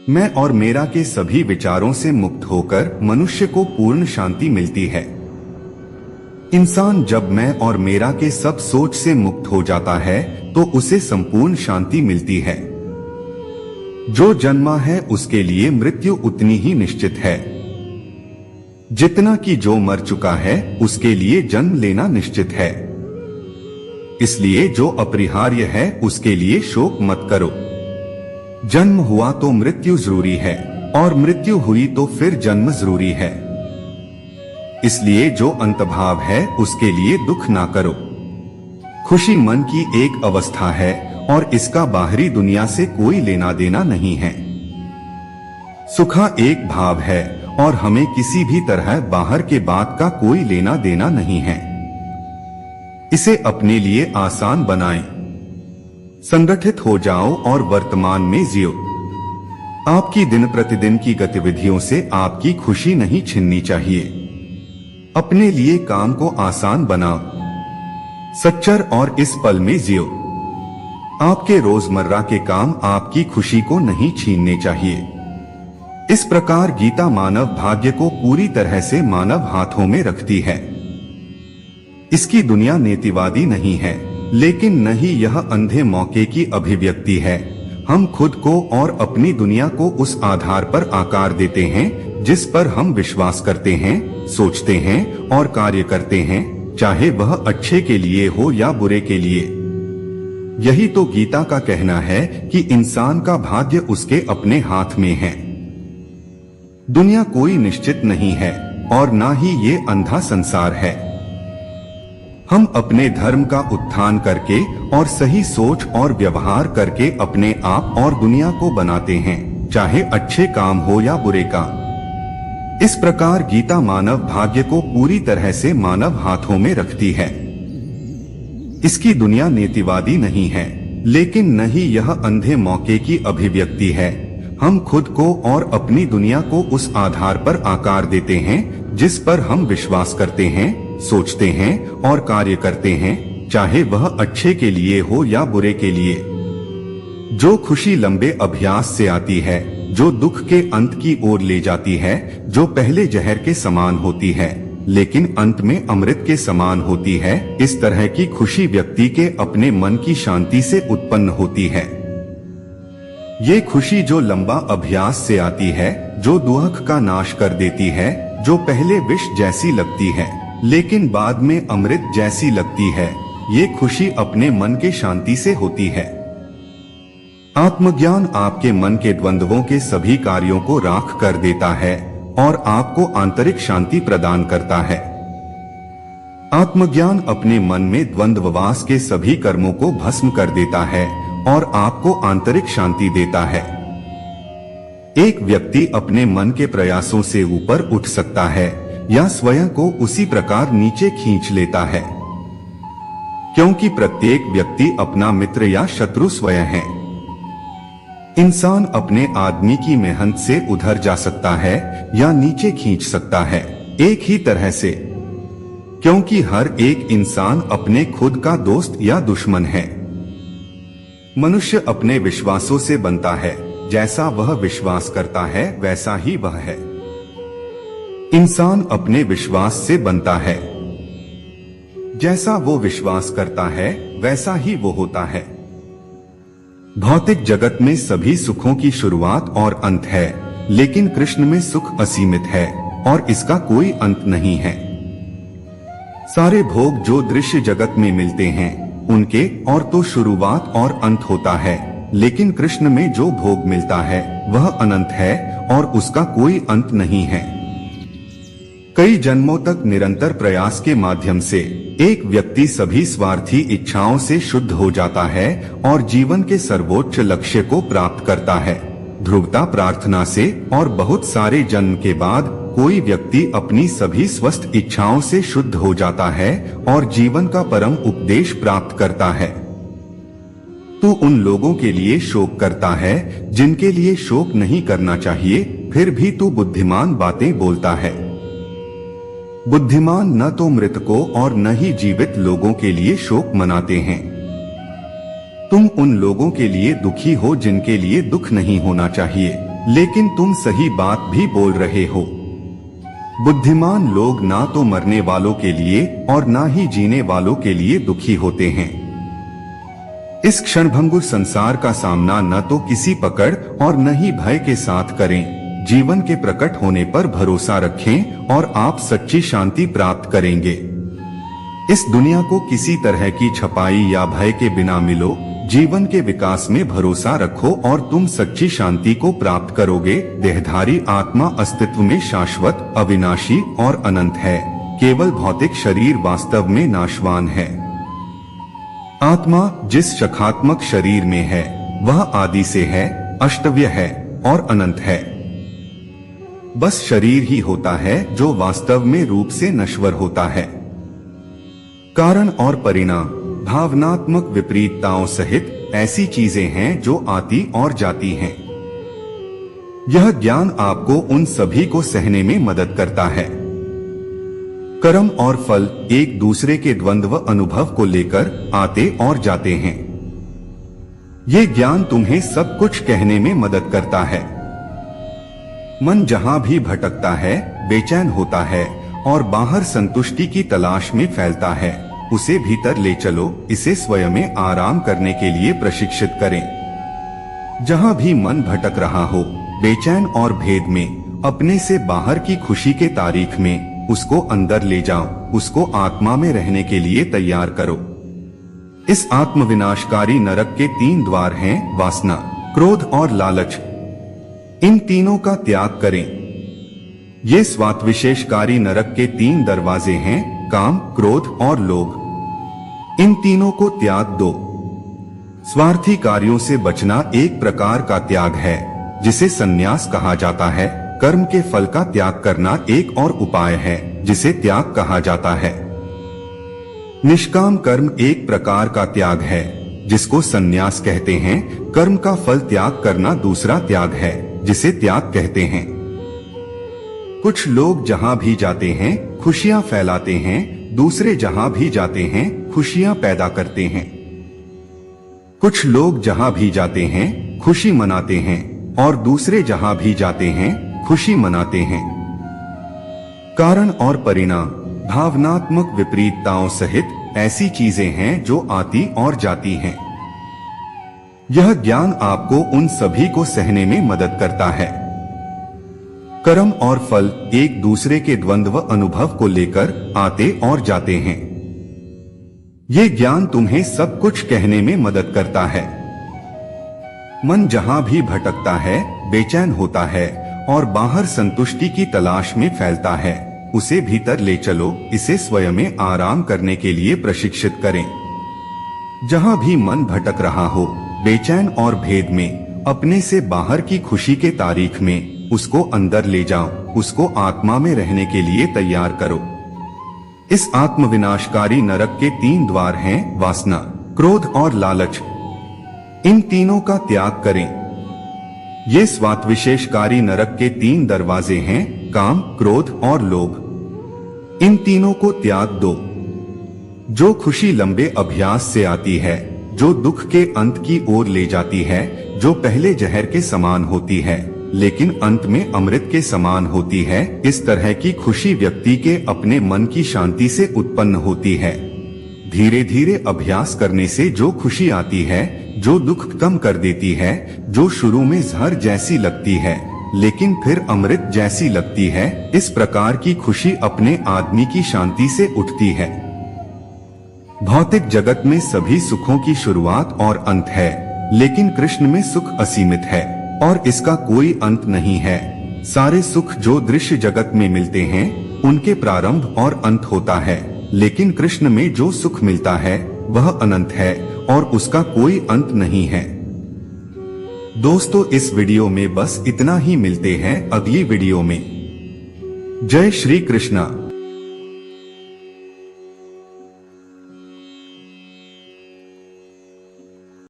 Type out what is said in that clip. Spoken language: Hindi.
मैं और मेरा के सभी विचारों से मुक्त होकर मनुष्य को पूर्ण शांति मिलती है। इंसान जब मैं और मेरा के सब सोच से मुक्त हो जाता है तो उसे संपूर्ण शांति मिलती है। जो जन्मा है उसके लिए मृत्यु उतनी ही निश्चित है जितना कि जो मर चुका है उसके लिए जन्म लेना निश्चित है। इसलिए जो अपरिहार्य है उसके लिए शोक मत करो। जन्म हुआ तो मृत्यु जरूरी है और मृत्यु हुई तो फिर जन्म जरूरी है। इसलिए जो अंतभाव है उसके लिए दुख ना करो। खुशी मन की एक अवस्था है और इसका बाहरी दुनिया से कोई लेना देना नहीं है। सुखा एक भाव है और हमें किसी भी तरह बाहर के बात का कोई लेना देना नहीं है। इसे अपने लिए आसान बनाएं। संगठित हो जाओ और वर्तमान में जियो। आपकी दिन प्रतिदिन की गतिविधियों से आपकी खुशी नहीं छिननी चाहिए। अपने लिए काम को आसान बनाओ। सच्चर और इस पल में जियो। आपके रोजमर्रा के काम आपकी खुशी को नहीं छीनने चाहिए। इस प्रकार गीता मानव भाग्य को पूरी तरह से मानव हाथों में रखती है। इसकी दुनिया नीतिवादी नहीं है, लेकिन न ही यह अंधे मौके की अभिव्यक्ति है। हम खुद को और अपनी दुनिया को उस आधार पर आकार देते हैं जिस पर हम विश्वास करते हैं, सोचते हैं और कार्य करते हैं, चाहे वह अच्छे के लिए हो या बुरे के लिए। यही तो गीता का कहना है कि इंसान का भाग्य उसके अपने हाथ में है। दुनिया कोई निश्चित नहीं है और ना ही ये अंधा संसार है। हम अपने धर्म का उत्थान करके और सही सोच और व्यवहार करके अपने आप और दुनिया को बनाते हैं, चाहे अच्छे काम हो या बुरे काम। इस प्रकार गीता मानव भाग्य को पूरी तरह से मानव हाथों में रखती है। इसकी दुनिया नीतिवादी नहीं है, लेकिन न ही यह अंधे मौके की अभिव्यक्ति है। हम खुद को और अपनी दुनिया को उस आधार पर आकार देते हैं जिस पर हम विश्वास करते हैं, सोचते हैं और कार्य करते हैं, चाहे वह अच्छे के लिए हो या बुरे के लिए। जो खुशी लंबे अभ्यास से आती है, जो दुख के अंत की ओर ले जाती है, जो पहले जहर के समान होती है लेकिन अंत में अमृत के समान होती है, इस तरह की खुशी व्यक्ति के अपने मन की शांति से उत्पन्न होती है। ये खुशी जो लंबा अभ्यास से आती है, जो दुख का नाश कर देती है, जो पहले विष जैसी लगती है लेकिन बाद में अमृत जैसी लगती है, ये खुशी अपने मन के शांति से होती है। आत्मज्ञान आपके मन के द्वंद्वों के सभी कार्यों को राख कर देता है और आपको आंतरिक शांति प्रदान करता है। आत्मज्ञान अपने मन में द्वंद्ववास के सभी कर्मों को भस्म कर देता है और आपको आंतरिक शांति देता है। एक व्यक्ति अपने मन के प्रयासों से ऊपर उठ सकता है या स्वयं को उसी प्रकार नीचे खींच लेता है, क्योंकि प्रत्येक व्यक्ति अपना मित्र या शत्रु स्वयं है। इंसान अपने आदमी की मेहनत से उधर जा सकता है या नीचे खींच सकता है, एक ही तरह से, क्योंकि हर एक इंसान अपने खुद का दोस्त या दुश्मन है। मनुष्य अपने विश्वासों से बनता है, जैसा वह विश्वास करता है वैसा ही वह है। इंसान अपने विश्वास से बनता है, जैसा वो विश्वास करता है वैसा ही वो होता है। भौतिक जगत में सभी सुखों की शुरुआत और अंत है, लेकिन कृष्ण में सुख असीमित है और इसका कोई अंत नहीं है। सारे भोग जो दृश्य जगत में मिलते हैं उनके और तो शुरुआत और अंत होता है, लेकिन कृष्ण में जो भोग मिलता है वह अनंत है और उसका कोई अंत नहीं है। कई जन्मों तक निरंतर प्रयास के माध्यम से एक व्यक्ति सभी स्वार्थी इच्छाओं से शुद्ध हो जाता है और जीवन के सर्वोच्च लक्ष्य को प्राप्त करता है। ध्रुवता प्रार्थना से और बहुत सारे जन्म के बाद कोई व्यक्ति अपनी सभी स्वस्थ इच्छाओं से शुद्ध हो जाता है और जीवन का परम उपदेश प्राप्त करता है। तू उन लोगों के लिए शोक करता है जिनके लिए शोक नहीं करना चाहिए, फिर भी तू बुद्धिमान बातें बोलता है। बुद्धिमान न तो मृतकों और न ही जीवित लोगों के लिए शोक मनाते हैं। तुम उन लोगों के लिए दुखी हो जिनके लिए दुख नहीं होना चाहिए। लेकिन तुम सही बात भी बोल रहे हो। बुद्धिमान लोग ना तो मरने वालों के लिए और ना ही जीने वालों के लिए दुखी होते हैं। इस क्षणभंगुर संसार का सामना न तो किसी पकड़ और न ही भय के साथ करें। जीवन के प्रकट होने पर भरोसा रखें और आप सच्ची शांति प्राप्त करेंगे। इस दुनिया को किसी तरह की छपाई या भय के बिना मिलो। जीवन के विकास में भरोसा रखो और तुम सच्ची शांति को प्राप्त करोगे। देहधारी आत्मा अस्तित्व में शाश्वत, अविनाशी और अनंत है। केवल भौतिक शरीर वास्तव में नाशवान है। आत्मा जिस शखात्मक शरीर में है वह आदि से है, अष्टव्य है और अनंत है। बस शरीर ही होता है जो वास्तव में रूप से नश्वर होता है। कारण और परिणाम भावनात्मक विपरीतताओं सहित ऐसी चीजें हैं जो आती और जाती हैं। यह ज्ञान आपको उन सभी को सहने में मदद करता है। कर्म और फल एक दूसरे के द्वंद्व अनुभव को लेकर आते और जाते हैं। ये ज्ञान तुम्हें सब कुछ कहने में मदद करता है। मन जहां भी भटकता है, बेचैन होता है और बाहर संतुष्टि की तलाश में फैलता है, उसे भीतर ले चलो। इसे स्वयं में आराम करने के लिए प्रशिक्षित करें। जहां भी मन भटक रहा हो, बेचैन और भेद में, अपने से बाहर की खुशी के तारीख में उसको अंदर ले जाओ। उसको आत्मा में रहने के लिए तैयार करो। इस आत्मविनाशकारी नरक के 3 द्वार हैं: वासना, क्रोध और लालच। इन तीनों का त्याग करें। ये स्वात्विशेषकारी नरक के 3 दरवाजे हैं: काम, क्रोध और लोभ। इन तीनों को त्याग दो। स्वार्थी कार्यों से बचना एक प्रकार का त्याग है जिसे संन्यास कहा जाता है। कर्म के फल का त्याग करना एक और उपाय है जिसे त्याग कहा जाता है। निष्काम कर्म एक प्रकार का त्याग है जिसको संन्यास कहते हैं। कर्म का फल त्याग करना दूसरा त्याग है जिसे त्याग कहते हैं। कुछ लोग जहां भी जाते हैं खुशियां फैलाते हैं, दूसरे जहां भी जाते हैं खुशियां पैदा करते हैं। कुछ लोग जहां भी जाते हैं खुशी मनाते हैं और दूसरे जहां भी जाते हैं खुशी मनाते हैं। कारण और परिणाम भावनात्मक विपरीतताओं सहित ऐसी चीजें हैं जो आती और जाती हैं। यह ज्ञान आपको उन सभी को सहने में मदद करता है। कर्म और फल एक दूसरे के द्वंद्व अनुभव को लेकर आते और जाते हैं। ये ज्ञान तुम्हें सब कुछ कहने में मदद करता है। मन जहां भी भटकता है, बेचैन होता है और बाहर संतुष्टि की तलाश में फैलता है, उसे भीतर ले चलो। इसे स्वयं में आराम करने के लिए प्रशिक्षित करें। जहां भी मन भटक रहा हो, बेचैन और भेद में, अपने से बाहर की खुशी के तारीख में उसको अंदर ले जाओ। उसको आत्मा में रहने के लिए तैयार करो। इस आत्मविनाशकारी नरक के 3 द्वार हैं: वासना, क्रोध और लालच। इन तीनों का त्याग करें। ये स्वात्विशेषकारी नरक के 3 दरवाजे हैं: काम, क्रोध और लोभ। इन तीनों को त्याग दो। जो खुशी लंबे अभ्यास से आती है, जो दुख के अंत की ओर ले जाती है, जो पहले जहर के समान होती है लेकिन अंत में अमृत के समान होती है, इस तरह की खुशी व्यक्ति के अपने मन की शांति से उत्पन्न होती है। धीरे धीरे अभ्यास करने से जो खुशी आती है, जो दुख कम कर देती है, जो शुरू में जहर जैसी लगती है लेकिन फिर अमृत जैसी लगती है, इस प्रकार की खुशी अपने आदमी की शांति से उठती है। भौतिक जगत में सभी सुखों की शुरुआत और अंत है, लेकिन कृष्ण में सुख असीमित है और इसका कोई अंत नहीं है। सारे सुख जो दृश्य जगत में मिलते हैं उनके प्रारंभ और अंत होता है, लेकिन कृष्ण में जो सुख मिलता है वह अनंत है और उसका कोई अंत नहीं है। दोस्तों, इस वीडियो में बस इतना ही। मिलते हैं अगली वीडियो में। जय श्री कृष्णा।